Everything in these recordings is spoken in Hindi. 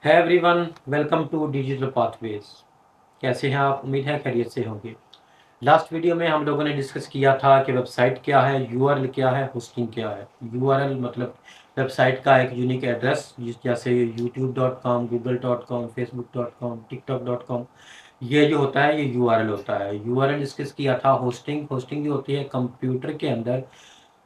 है everyone, welcome to digital pathways. कैसे हैं आप? उम्मीद है खैरियत से होंगे। लास्ट वीडियो में हम लोगों ने डिस्कस किया था कि वेबसाइट क्या है, यूआरएल क्या है, होस्टिंग क्या है। यूआरएल मतलब वेबसाइट का एक यूनिक एड्रेस, जिस जैसे youtube.com, google.com, facebook.com, tiktok.com। ये जो होता है ये यूआरएल होता है। यूआरएल डिस्कस किया था। होस्टिंग होस्टिंग जो होती है कंप्यूटर के अंदर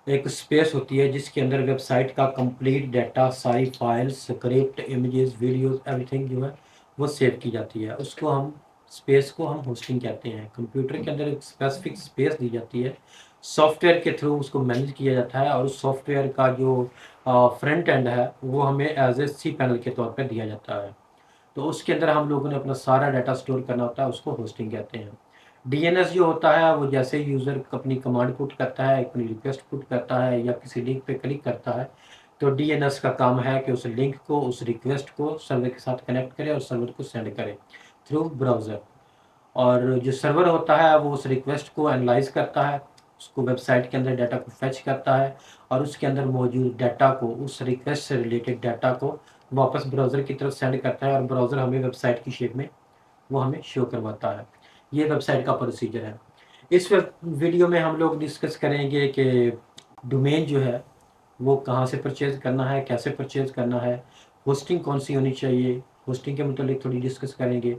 एक स्पेस होती है जिसके अंदर वेबसाइट का कंप्लीट डाटा, सारी files, script, images, videos, everything जो है वो सेव की जाती है। उसको हम स्पेस को हम होस्टिंग कहते हैं। कंप्यूटर के अंदर एक स्पेसिफिक स्पेस दी जाती है, सॉफ्टवेयर के थ्रू उसको मैनेज किया जाता है, और उस सॉफ्टवेयर का जो फ्रंट एंड है वो हमें एज ए सी पैनल के तौर पर दिया जाता है। तो उसके अंदर हम लोगों ने अपना सारा डाटा स्टोर करना होता है, उसको होस्टिंग कहते हैं। डीएनएस जो होता है वो जैसे यूज़र अपनी कमांड पुट करता है, अपनी रिक्वेस्ट पुट करता है या किसी लिंक पे क्लिक करता है, तो डीएनएस का काम है कि उस लिंक को, उस रिक्वेस्ट को सर्वर के साथ कनेक्ट करे और सर्वर को सेंड करे थ्रू ब्राउज़र। और जो सर्वर होता है वो उस रिक्वेस्ट को एनालाइज करता है, उसको वेबसाइट के अंदर डाटा को फेच करता है, और उसके अंदर मौजूद डाटा को, उस रिक्वेस्ट से रिलेटेड डाटा को वापस ब्राउज़र की तरफ सेंड करता है, और ब्राउज़र हमें वेबसाइट की शेप में वो हमें शो करवाता है। ये वेबसाइट का प्रोसीजर है। इस वीडियो में हम लोग डिस्कस करेंगे कि डोमेन जो है वो कहाँ से परचेज करना है, कैसे परचेज करना है, होस्टिंग कौन सी होनी चाहिए, होस्टिंग के मतलब थोड़ी डिस्कस करेंगे।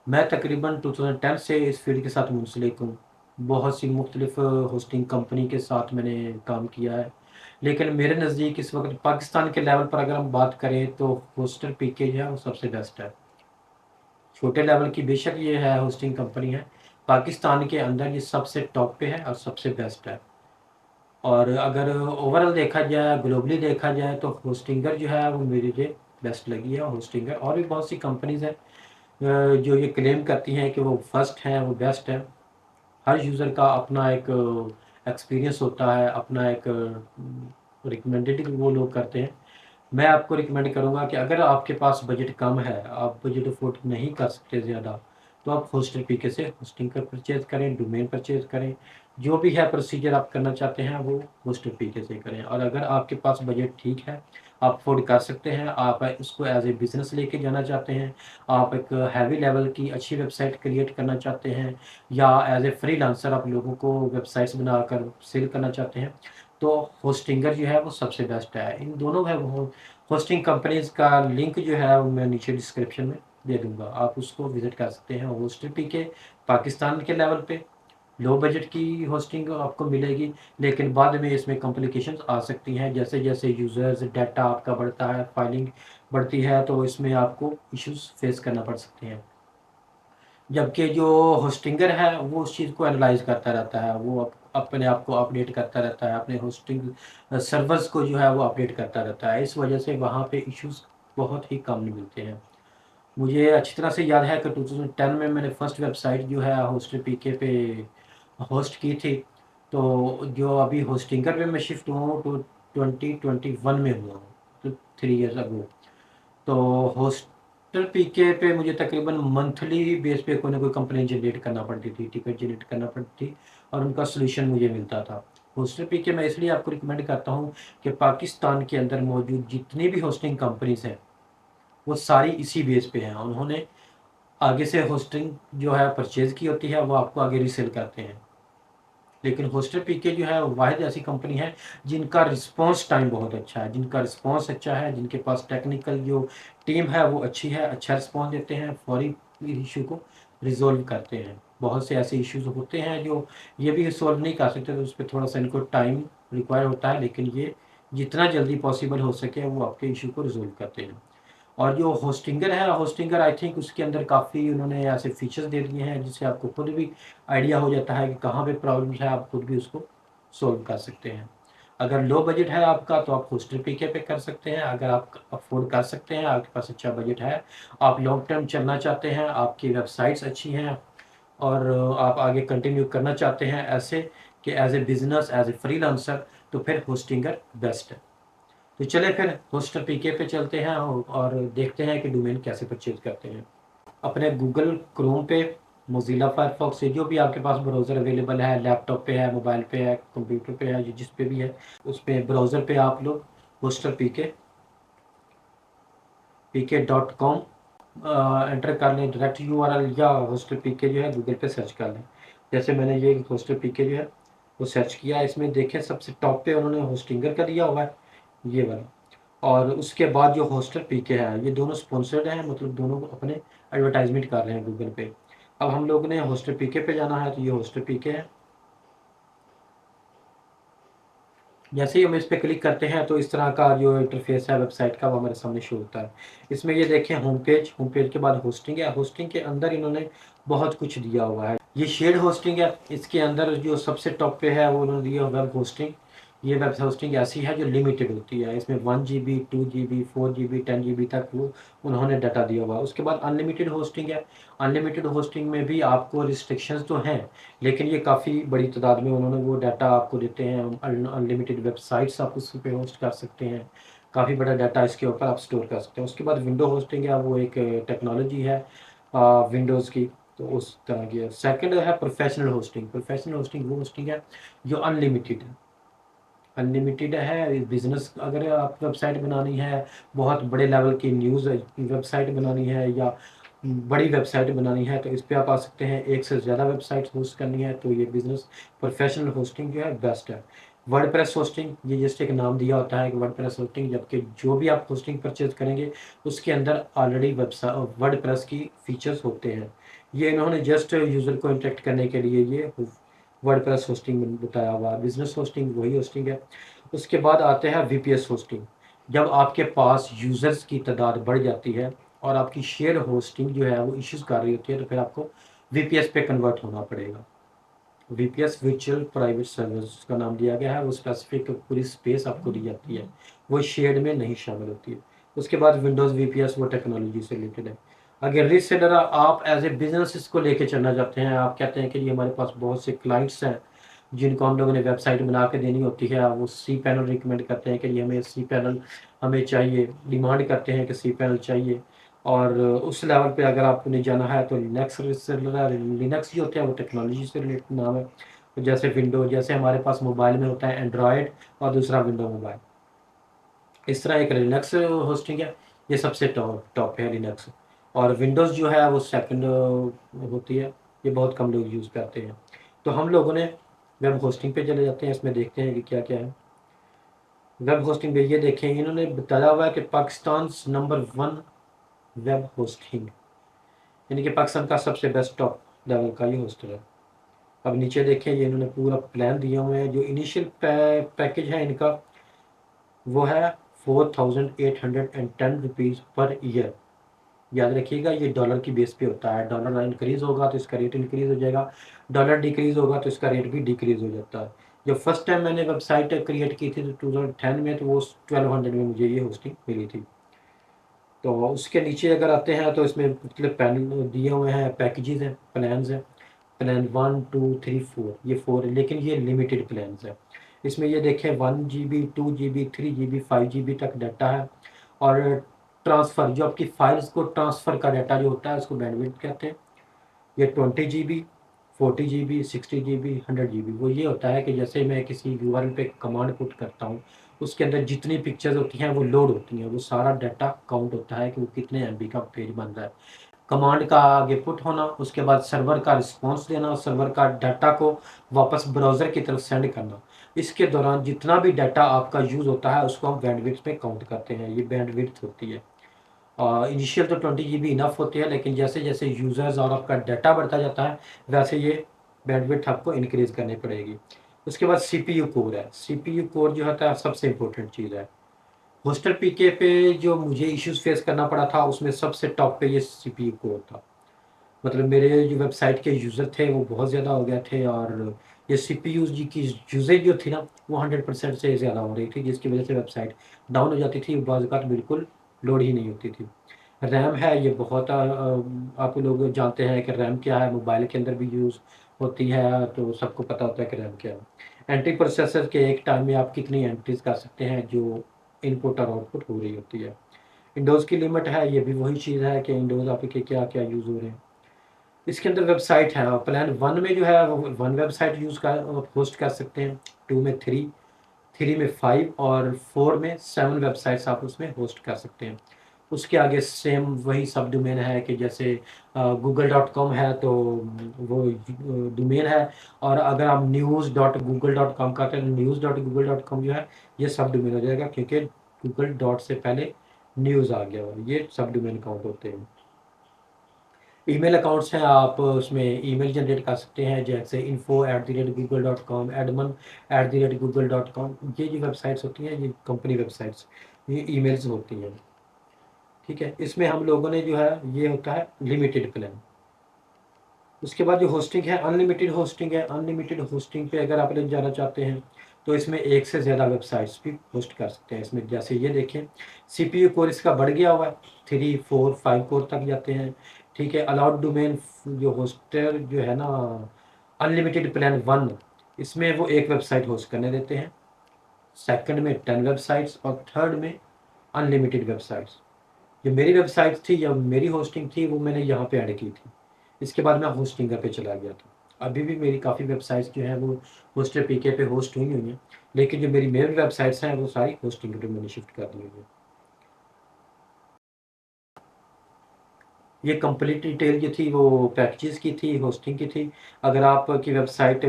मैं तकरीबन 2010 से इस फील्ड के साथ मुंसलिक हूँ। बहुत सी मुख्तलिफ होस्टिंग कंपनी के साथ मैंने काम किया है, लेकिन मेरे नज़दीक इस वक्त पाकिस्तान के लेवल पर अगर हम बात करें तो होस्टर पीके जो है वो सबसे बेस्ट है। छोटे लेवल की बेशक ये है होस्टिंग कंपनी है, पाकिस्तान के अंदर ये सबसे टॉप पे है और सबसे बेस्ट है। और अगर ओवरऑल देखा जाए, ग्लोबली देखा जाए, तो होस्टिंगर जो है वो मेरे लिए बेस्ट लगी है। होस्टिंगर और भी बहुत सी कंपनीज हैं जो ये क्लेम करती हैं कि वो फर्स्ट हैं, वो बेस्ट है। हर यूज़र का अपना एक एक्सपीरियंस होता है, अपना एक रिकमेंडेड वो लोग करते हैं। मैं आपको रिकमेंड करूँगा कि अगर आपके पास बजट कम है, आप बजट अफोर्ड नहीं कर सकते ज़्यादा, तो आप होस्टर पीके से होस्टिंग का परचेज़ करें, डोमेन परचेज़ करें। जो भी है प्रोसीजर आप करना चाहते हैं वो होस्टर पीके से करें। और अगर आपके पास बजट ठीक है, आप अफोर्ड कर सकते हैं, आप इसको एज ए बिज़नेस लेके जाना चाहते हैं, आप एक हैवी लेवल की अच्छी वेबसाइट क्रिएट करना चाहते हैं, या एज ए फ्रीलांसर आप लोगों को वेबसाइट्स बनाकर सेल करना चाहते हैं, तो होस्टिंगर जो है वो सबसे बेस्ट है। इन दोनों है वो होस्टिंग कंपनीज का लिंक जो है वो मैं नीचे डिस्क्रिप्शन में दे दूंगा, आप उसको विजिट कर सकते हैं। होस्टर पीके पाकिस्तान के लेवल पे लो बजट की होस्टिंग आपको मिलेगी, लेकिन बाद में इसमें कॉम्प्लिकेशंस आ सकती हैं। जैसे जैसे यूज़र्स डाटा आपका बढ़ता है, फाइलिंग बढ़ती है, तो इसमें आपको इश्यूज फेस करना पड़ सकते हैं। जबकि जो होस्टिंगर है वो उस चीज़ को एनालाइज करता रहता है, वो अपने आप को अपडेट करता रहता है, अपने होस्टिंग सर्वर्स को जो है वो अपडेट करता रहता है। इस वजह से वहाँ पे इश्यूज बहुत ही कम मिलते हैं। मुझे अच्छी तरह से याद है कि 2010 में मैंने फर्स्ट वेबसाइट जो है होस्टर पीके पे होस्ट की थी। तो जो अभी होस्टिंगर पे मैं शिफ्ट हुआ हूँ तो 2021 में हुआ हूँ, तो 3 ईयर्स अगो। तो होस्टल पीके पे मुझे तकरीबन मंथली बेस पे कोई ना कोई कंप्लेन जनरेट करना पड़ती थी, टिकट जनरेट करना पड़ती थी, और उनका सोल्यूशन मुझे मिलता था। होस्टल पीके मैं इसलिए आपको रिकमेंड करता हूँ कि पाकिस्तान के अंदर मौजूद जितनी भी होस्टिंग कंपनीज हैं वो सारी इसी बेस पे हैं। उन्होंने आगे से होस्टिंग जो है परचेज की होती है, वो आपको आगे रीसेल करते हैं। लेकिन होस्टर पीके जो है वाहिद ऐसी कंपनी है जिनका रिस्पांस टाइम बहुत अच्छा है, जिनका रिस्पांस अच्छा है, जिनके पास टेक्निकल जो टीम है वो अच्छी है, अच्छा रिस्पांस देते हैं, फौरी इशू को रिजोल्व करते हैं। बहुत से ऐसे इश्यूज होते हैं जो ये भी सॉल्व नहीं कर सकते, तो उस पर थोड़ा सा इनको टाइम रिक्वायर होता है, लेकिन ये जितना जल्दी पॉसिबल हो सके वो आपके इशू को रिजोल्व करते हैं। और जो होस्टिंगर है, होस्टिंगर आई थिंक उसके अंदर काफ़ी उन्होंने ऐसे फीचर्स दे दिए हैं जिससे आपको खुद भी आइडिया हो जाता है कि कहाँ पे प्रॉब्लम्स है, आप खुद भी उसको सॉल्व कर सकते हैं। अगर लो बजट है आपका तो आप होस्टर पीके पे कर सकते हैं। अगर आप अफोर्ड कर सकते हैं, आपके पास अच्छा बजट है, आप लॉन्ग टर्म चलना चाहते हैं, आपकी वेबसाइट्स अच्छी हैं, और आप आगे कंटिन्यू करना चाहते हैं ऐसे कि as a business, as a freelancer, तो फिर होस्टिंगर बेस्ट है। तो चले फिर होस्टर पीके पे चलते हैं और देखते हैं कि डोमेन कैसे परचेज करते हैं। अपने गूगल क्रोम पे, मोजिला फायरफॉक्स से, जो भी आपके पास ब्राउज़र अवेलेबल है, लैपटॉप पे है, मोबाइल पे है, कंप्यूटर पे है, जिस पे भी है, उस पे ब्राउज़र पे आप लोग होस्टर पीके pk.com एंटर कर लें डायरेक्ट यूआरएल, या होस्टर पीके जो है गूगल पे सर्च कर लें। जैसे मैंने ये होस्टर पीके जो है वो सर्च किया, इसमें देखें सबसे टॉप पे उन्होंने होस्टिंगर का दिया हुआ है, ये वाला। और उसके बाद जो होस्टर पीके है, ये दोनों स्पॉन्सर्ड हैं, मतलब दोनों अपने एडवर्टाइजमेंट कर रहे हैं गूगल पे। अब हम लोग ने होस्टर पीके पे जाना है, तो ये होस्टर पीके है। जैसे ही हम इस पर क्लिक करते हैं तो इस तरह का जो इंटरफेस है वेबसाइट का वो हमारे सामने शो होता है। इसमें ये देखें होम पेज के बाद होस्टिंग है, होस्टिंग के अंदर इन्होंने बहुत कुछ दिया हुआ है। ये शेयर्ड होस्टिंग है, इसके अंदर जो सबसे टॉप पे है वो उन्होंने दिया वेब होस्टिंग। ये वेब होस्टिंग ऐसी है जो लिमिटेड होती है, इसमें 1 GB 2 GB 4 GB 10 GB तक वो उन्होंने डाटा दिया हुआ है। उसके बाद अनलिमिटेड होस्टिंग है। अनलिमिटेड होस्टिंग में भी आपको रिस्ट्रिक्शंस तो हैं, लेकिन ये काफ़ी बड़ी तादाद में उन्होंने वो डाटा आपको देते हैं। अनलिमिटेड वेबसाइट्स आप उस पर होस्ट कर सकते हैं, काफ़ी बड़ा डाटा इसके ऊपर आप स्टोर कर सकते हैं। उसके बाद विंडो होस्टिंग है, वो एक टेक्नोलॉजी है विंडोज़ की, तो उस तरह की है। सेकंड है प्रोफेशनल होस्टिंग। प्रोफेशनल होस्टिंग वो होस्टिंग है जो अनलिमिटेड है। अनलिमिटेड है बिजनेस, अगर आप वेबसाइट बनानी है, बहुत बड़े लेवल की न्यूज़ वेबसाइट बनानी है या बड़ी वेबसाइट बनानी है, तो इस पे आप आ सकते हैं। एक से ज़्यादा वेबसाइट होस्ट करनी है तो ये बिजनेस प्रोफेशनल होस्टिंग जो है बेस्ट है। वर्डप्रेस होस्टिंग, ये जस्ट एक नाम दिया होता है कि वर्डप्रेस होस्टिंग, जबकि जो भी आप होस्टिंग परचेज करेंगे उसके अंदर ऑलरेडी वेबसाइट वर्डप्रेस की फीचर्स होते हैं। ये इन्होंने जस्ट यूज़र को इंटरेक्ट करने के लिए ये वर्डप्रेस होस्टिंग बताया हुआ। बिजनेस होस्टिंग वही होस्टिंग है। उसके बाद आते हैं वीपीएस होस्टिंग। जब आपके पास यूज़र्स की तादाद बढ़ जाती है और आपकी शेयर होस्टिंग जो है वो इश्यूज कर रही होती है, तो फिर आपको वीपीएस पे कन्वर्ट होना पड़ेगा। वीपीएस वर्चुअल प्राइवेट सर्विस का नाम दिया गया है, वो स्पेसिफिक पूरी स्पेस आपको दी जाती है, वो शेयर्ड में नहीं शामिल होती है। उसके बाद विंडोज़ वीपीएस, वो टेक्नोलॉजी से रिलेटेड है। अगर रीसेलर आप एज ए बिजनेस इसको लेके चलना चाहते हैं, आप कहते हैं कि ये हमारे पास बहुत से क्लाइंट्स हैं जिनको हम लोगों ने वेबसाइट बना के देनी होती है, वो सी पैनल रिकमेंड करते हैं कि ये हमें सी पैनल हमें चाहिए, डिमांड करते हैं कि सी पैनल चाहिए। और उस लेवल पे अगर आपने जाना है तो लिनक्स रीसेलर है। लिनक्स जो होता है वो टेक्नोलॉजी से रिलेटेड नाम है। तो जैसे विंडो, जैसे हमारे पास मोबाइल में होता है एंड्रॉयड और दूसरा विंडो मोबाइल, इस तरह एक लिनक्स होस्टिंग है, ये सबसे टॉप है लिनक्स। और विंडोज़ जो है वो सेकंड होती है, ये बहुत कम लोग यूज़ करते हैं। तो हम लोगों ने वेब होस्टिंग पे चले जाते हैं, इसमें देखते हैं कि क्या क्या है वेब होस्टिंग पे। ये देखें इन्होंने बताया हुआ है कि पाकिस्तान नंबर 1 वेब होस्टिंग, यानी कि पाकिस्तान का सबसे बेस्ट टॉप लेवल का ये होस्टर है। अब नीचे देखें, ये इन्होंने पूरा प्लान दिया हुआ है। जो इनिशियल पैकेज है इनका वो है 4810 रुपीज़ पर ईयर। याद रखिएगा ये डॉलर की बेस पे होता है, डॉलर इंक्रीज होगा तो इसका रेट इंक्रीज हो जाएगा, डॉलर डिक्रीज होगा तो इसका रेट भी डिक्रीज हो जाता है। जब फर्स्ट टाइम मैंने वेबसाइट क्रिएट की थी तो 2010 में, तो वो 1200 में मुझे ये होस्टिंग मिली थी। तो उसके नीचे अगर आते हैं तो इसमें मतलब पैनल दिए हुए हैं, पैकेजेस हैं, प्लान्स हैं। प्लान 1 2 3 4, ये 4 है, लेकिन ये लिमिटेड प्लान्स है। इसमें ये देखें 1 GB 2 GB 3 GB 5 GB तक डाटा है। और ट्रांसफ़र, जो आपकी फाइल्स को ट्रांसफ़र का डाटा जो होता है उसको बैंडविड्थ कहते हैं। ये 20 GB 40 GB 60 GB 100 GB, वो ये होता है कि जैसे मैं किसी यूआरएल पे कमांड पुट करता हूँ, उसके अंदर जितनी पिक्चर्स होती हैं वो लोड होती हैं, वो सारा डाटा काउंट होता है कि वो कितने एमबी का पेज बन रहा है। कमांड का आगे पुट होना, उसके बाद सर्वर का रिस्पॉन्स देना, सर्वर का डाटा को वापस ब्राउज़र की तरफ सेंड करना। इसके दौरान जितना भी डाटा आपका यूज़ होता है उसको हम बैंडविड्थ में काउंट करते हैं, ये बैंडविड्थ होती है। इनिशियल तो 20 GB इनफ होती है, लेकिन जैसे जैसे यूज़र्स और आपका डाटा बढ़ता जाता है वैसे ये बैंडविड्थ आपको इंक्रीज़ करनी पड़ेगी। उसके बाद सीपीयू कोर है। सीपीयू कोर जो होता है सबसे इम्पोर्टेंट चीज़ है। होस्टर पीके पे जो मुझे इश्यूज फेस करना पड़ा था उसमें सबसे टॉप पे ये सीपीयू कोर था। मतलब मेरे जो वेबसाइट के यूज़र थे वो बहुत ज़्यादा हो गए थे, और ये सीपीयू जी की यूजेज जो थी ना वो 100% से ज़्यादा हो रही थी, जिसकी वजह से वेबसाइट डाउन हो जाती थी, बाज़ औक़ात बिल्कुल लोड ही नहीं होती थी। रैम है, ये बहुत आप लोग जानते हैं कि रैम क्या है, मोबाइल के अंदर भी यूज़ होती है, तो सबको पता होता है कि रैम क्या है। एंट्री प्रोसेसर के एक टाइम में आप कितनी एंट्रीज़ कर सकते हैं जो इनपुट और आउटपुट हो रही होती है। विंडोज़ की लिमिट है, ये भी वही चीज़ है कि विंडोज़ आपके क्या-क्या यूज़ हो रहे हैं। इसके अंदर वेबसाइट है, प्लान 1 में जो है वो 1 वेबसाइट होस्ट कर सकते हैं, 2 में 3 में 5 और 4 में 7 वेबसाइट्स आप उसमें होस्ट कर सकते हैं। उसके आगे सेम वही सब डोमेन है कि जैसे google.com है तो वो डोमेन है, और अगर आप news.google.com का करें, news.google.com जो है ये सब डोमेन हो जाएगा, क्योंकि गूगल डॉट से पहले न्यूज़ आ गया, और ये सब डोमेन काउंट होते हैं। ईमेल अकाउंट्स हैं, आप उसमें ईमेल जनरेट कर सकते हैं, जैसे info@google.com, admin@google.com। ये जो वेबसाइट्स होती हैं ये कंपनी वेबसाइट्स, ये ईमेल्स होती हैं। ठीक है, इसमें हम लोगों ने जो है ये होता है लिमिटेड प्लान। उसके बाद जो होस्टिंग है अनलिमिटेड होस्टिंग है। अनलिमिटेड होस्टिंग पे अगर आप लोग जाना चाहते हैं तो इसमें एक से ज़्यादा वेबसाइट्स भी होस्ट कर सकते हैं। इसमें जैसे ये देखें, सीपीयू कोर इसका बढ़ गया हुआ है, 3, 4, 5 कोर तक जाते हैं। ठीक है, अलाउड डोमेन जो होस्टर जो है ना, अनलिमिटेड प्लान 1, इसमें वो एक वेबसाइट होस्ट करने देते हैं, सेकंड में 10 वेबसाइट्स, और थर्ड में अनलिमिटेड वेबसाइट्स। जो मेरी वेबसाइट थी या मेरी होस्टिंग थी वो मैंने यहाँ पे ऐड की थी। इसके बाद मैं होस्टिंगर पे चला गया था। अभी भी मेरी काफ़ी वेबसाइट्स जो हैं वो होस्टर पीके पे होस्ट हुई हुई हैं, लेकिन जो मेरी मेन वेबसाइट्स हैं वो सारी होस्टिंग पे मैंने शिफ्ट कर दी हुई हैं। ये कंप्लीट डिटेल जो थी वो पैकेजेस की थी, होस्टिंग की थी। अगर आपकी वेबसाइट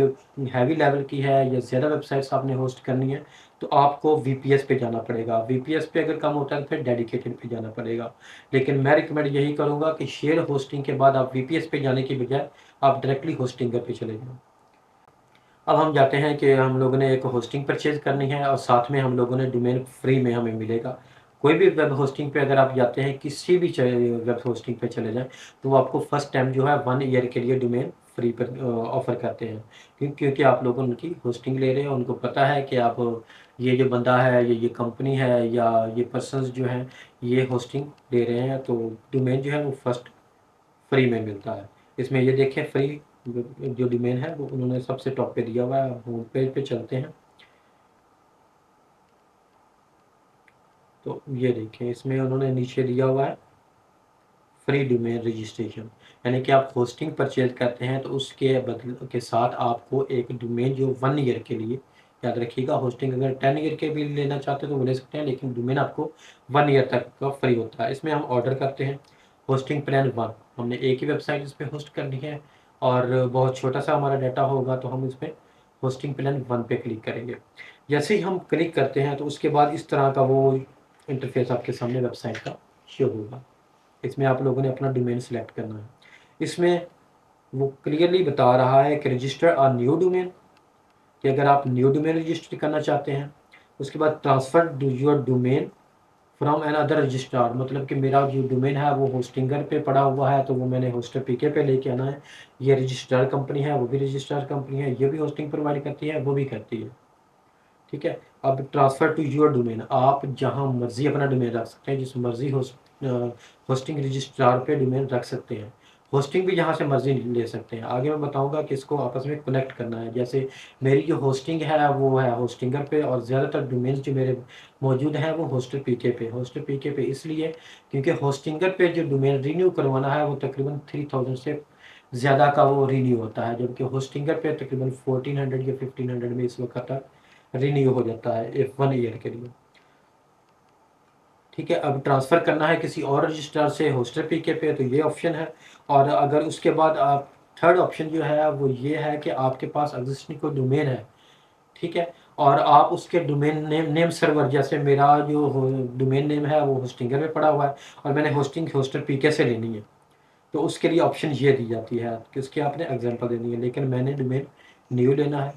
हैवी लेवल की है या ज़्यादा वेबसाइट्स आपने होस्ट करनी है तो आपको वीपीएस पे जाना पड़ेगा। वीपीएस पे अगर कम होता है तो फिर डेडिकेटेड पे जाना पड़ेगा। लेकिन मैं रिकमेंड यही करूँगा कि शेयर होस्टिंग के बाद आप वीपीएस पे जाने की बजाय आप डायरेक्टली होस्टिंगर पे चले जाएँ। अब हम जाते हैं कि हम लोगों ने एक होस्टिंग परचेज करनी है और साथ में हम लोगों ने डोमेन फ्री में हमें मिलेगा। कोई भी वेब होस्टिंग पे अगर आप जाते हैं, किसी भी वेब होस्टिंग पे चले जाएँ, तो वो आपको फर्स्ट टाइम जो है 1 ईयर के लिए डोमेन फ्री पर ऑफ़र करते हैं। क्योंकि आप लोग उनकी होस्टिंग ले रहे हैं, उनको पता है कि आप ये जो बंदा है, ये कंपनी है या ये पर्सन्स जो हैं, ये होस्टिंग दे रहे हैं, तो डोमेन जो है वो फर्स्ट फ्री में मिलता है। इसमें ये देखें, फ्री जो डोमेन है वो उन्होंने सबसे टॉप पे दिया हुआ है। होम पेज पे चलते हैं तो ये देखें, इसमें उन्होंने नीचे दिया हुआ है फ्री डोमेन रजिस्ट्रेशन, यानी कि आप होस्टिंग परचेज करते हैं तो उसके बदल के साथ आपको एक डोमेन जो 1 ईयर के लिए, याद रखिएगा, होस्टिंग अगर 10 ईयर के भी लेना चाहते हैं तो वो ले सकते हैं, लेकिन डोमेन आपको 1 ईयर तक का फ्री होता है। इसमें हम ऑर्डर करते हैं होस्टिंग प्लान 1, हमने एक ही वेबसाइट इस पर होस्ट करनी है और बहुत छोटा सा हमारा डाटा होगा, तो हम इस पर होस्टिंग प्लान 1 पे क्लिक करेंगे। जैसे ही हम क्लिक करते हैं तो उसके बाद इस तरह का वो इंटरफेस आपके सामने वेबसाइट का शो होगा। इसमें आप लोगों ने अपना डोमेन सेलेक्ट करना है। इसमें वो क्लियरली बता रहा है कि रजिस्टर अ न्यू डोमेन, कि अगर आप न्यू डोमेन रजिस्टर करना चाहते हैं। उसके बाद transfer your domain from another registrar, मतलब कि मेरा जो डोमेन है वो होस्टिंगर पे पड़ा हुआ है तो वो मैंने होस्टर पीके पे लेके आना है। ये रजिस्ट्रार कंपनी है, वो भी रजिस्ट्रार कंपनी है, ये भी होस्टिंग प्रोवाइड करती है, वो भी करती है। ठीक है, अब ट्रांसफ़र टू योर डोमेन, आप जहाँ मर्ज़ी अपना डोमेन रख सकते हैं, जिस मर्ज़ी होस्टिंग रजिस्ट्रार पे डोमेन रख सकते हैं। होस्टिंग भी जहाँ से मर्ज़ी ले सकते हैं। आगे मैं बताऊंगा कि इसको आपस में कनेक्ट करना है। जैसे मेरी जो होस्टिंग है वो है होस्टिंगर पे, और ज़्यादातर डोमेन्स जो मेरे मौजूद हैं वो होस्टर पीके पे। होस्टर पीके पे इसलिए क्योंकि होस्टिंगर पे जो डोमेन रीन्यू करवाना है वो तकरीबन 3000 से ज़्यादा का वो रीन्यू होता है, जबकि होस्टिंगर पे तकरीबन 1400 या 1500 में इस वक्त तक रिन्यू हो जाता है एक 1 ईयर के लिए। ठीक है, अब ट्रांसफ़र करना है किसी और रजिस्ट्रार से होस्टर पीके पे तो ये ऑप्शन है। और अगर उसके बाद आप थर्ड ऑप्शन जो है वो ये है कि आपके पास एग्जिस्टिंग कोई डोमेन है, ठीक है, और आप उसके डोमेन नेम सर्वर, जैसे मेरा जो डोमेन नेम है वो होस्टिंगर में पड़ा हुआ है और मैंने होस्टिंग होस्टर पीके से लेनी है, तो उसके लिए ऑप्शन ये दी जाती है कि उसकी आपने एग्जांपल देनी है। लेकिन मैंने डोमेन न्यू लेना है,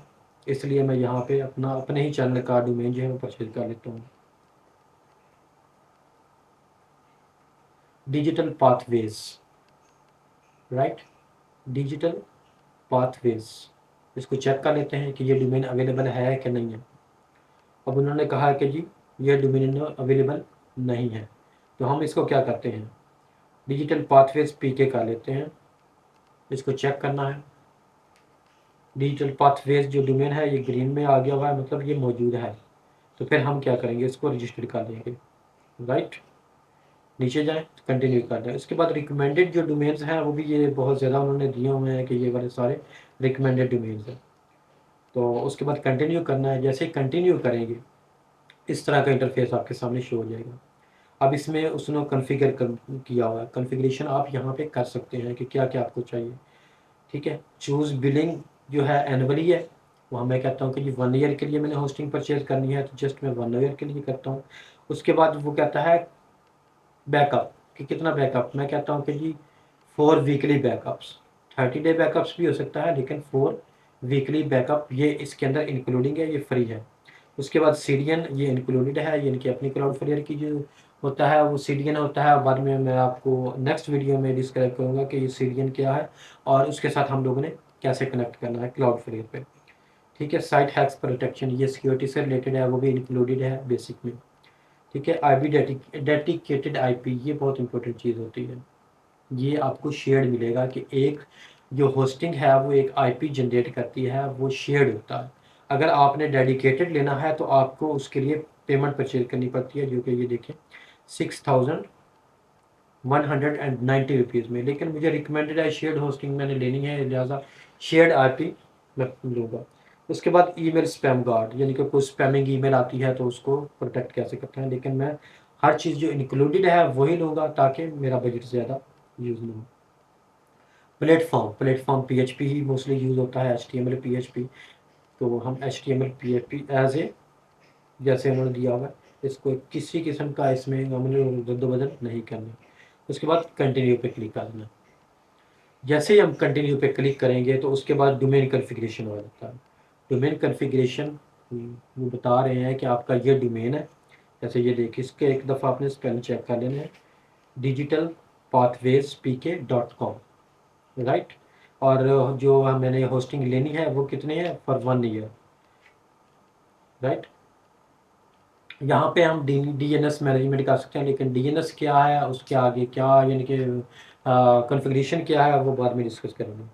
इसलिए मैं यहाँ पे अपना अपने ही चैनल का डोमेन जो है वो परचेज कर लेता हूँ। Digital pathways, right, digital pathways, इसको चेक कर लेते हैं कि ये डोमेन अवेलेबल है कि नहीं है। अब उन्होंने कहा है कि जी ये डोमेन अवेलेबल नहीं है, तो हम इसको क्या करते हैं, डिजिटल पाथवेज पीके कर लेते हैं। इसको चेक करना है, डिजिटल पाथवेज जो डोमेन है ये ग्रीन में आ गया हुआ है, मतलब ये मौजूद है। तो फिर हम क्या करेंगे, इसको रजिस्टर कर देंगे, राइट, नीचे जाएँ, कंटिन्यू कर दें। उसके बाद रिकमेंडेड जो डोमेन्स हैं वो भी ये बहुत ज़्यादा उन्होंने दिए हुए हैं कि ये वाले सारे रिकमेंडेड डोमेन्स हैं। तो उसके बाद कंटिन्यू करना है। जैसे ही कंटिन्यू करेंगे इस तरह का इंटरफेस आपके सामने शो हो जाएगा। अब इसमें उसने कॉन्फ़िगर किया हुआ है, कॉन्फ़िगरेशन आप यहाँ पे कर सकते हैं कि क्या क्या आपको चाहिए। ठीक है, चूज़ बिलिंग जो है एनुअली है, वहाँ मैं कहता हूँ कि जी 1 ईयर के लिए मैंने होस्टिंग परचेज़ करनी है, तो जस्ट मैं 1 ईयर के लिए करता हूँ। उसके बाद वो कहता है बैकअप, कि कितना बैकअप, मैं कहता हूँ कि जी 4 वीकली बैकअप्स, 30 डे बैकअप्स भी हो सकता है, लेकिन 4 वीकली बैकअप ये इसके अंदर इंक्लूडिंग है, ये फ्री है। उसके बाद सीडीएन ये इंक्लूडेड है, यानी कि अपनी क्लाउडफ्लेयर की जो होता है वो सीडीएन होता है। बाद में मैं आपको नेक्स्ट वीडियो में डिस्क्राइब करूँगा कि ये सीडीएन क्या है और उसके साथ हम लोगों ने कैसे कनेक्ट करना है क्लाउडफ्लेयर पे। ठीक है, साइट हैक्स प्रोटेक्शन ये सिक्योरिटी से रिलेटेड है, वो भी इंक्लूडेड है बेसिक में। ठीक है, आईपी डेडिकेटेड आईपी ये बहुत इंपॉर्टेंट चीज़ होती है। ये आपको शेयर्ड मिलेगा कि एक जो होस्टिंग है वो एक आईपी जनरेट करती है, वो शेयर्ड होता है। अगर आपने डेडिकेटेड लेना है तो आपको उसके लिए पेमेंट परचेज करनी पड़ती है, जो कि ये देखें 6190 रुपीज़ में। लेकिन मुझे रिकमेंडेड है शेयर्ड होस्टिंग मैंने लेनी है, लिहाजा शेयर्ड आईपी मैं लूँगा। उसके बाद ईमेल स्पैम गार्ड, यानी कि कोई स्पैमिंग ईमेल आती है तो उसको प्रोटेक्ट कैसे करते हैं, लेकिन मैं हर चीज़ जो इंक्लूडेड है वही लूँगा ताकि मेरा बजट ज़्यादा यूज़ ना हो। प्लेटफॉर्म पीएचपी ही मोस्टली यूज़ होता है, एचटीएमएल पीएचपी। तो हम एचटीएमएल पीएचपी एज ए जैसे उन्होंने दिया हुआ है, इसको किसी किस्म का इसमें हमने रद्द-बदल नहीं करना। उसके बाद कंटिन्यू पे क्लिक करना। जैसे ही हम कंटिन्यू पे क्लिक करेंगे तो उसके बाद डोमेन कॉन्फ़िगरेशन हो जाता है। डोमेन कॉन्फ़िगरेशन वो बता रहे हैं कि आपका ये डोमेन है। जैसे ये देखिए, इसके एक दफ़ा आपने स्पेलिंग चेक कर लेना है, digitalpathwayspk.com, राइट। और जो मैंने होस्टिंग लेनी है वो कितने है, फॉर 1 ईयर, राइट। यहाँ पे हम डीएनएस मैनेजमेंट कर सकते हैं, लेकिन डीएनएस क्या है, उसके आगे क्या यानी कि कॉन्फ़िगरेशन क्या है वो बाद में डिस्कस करेंगे।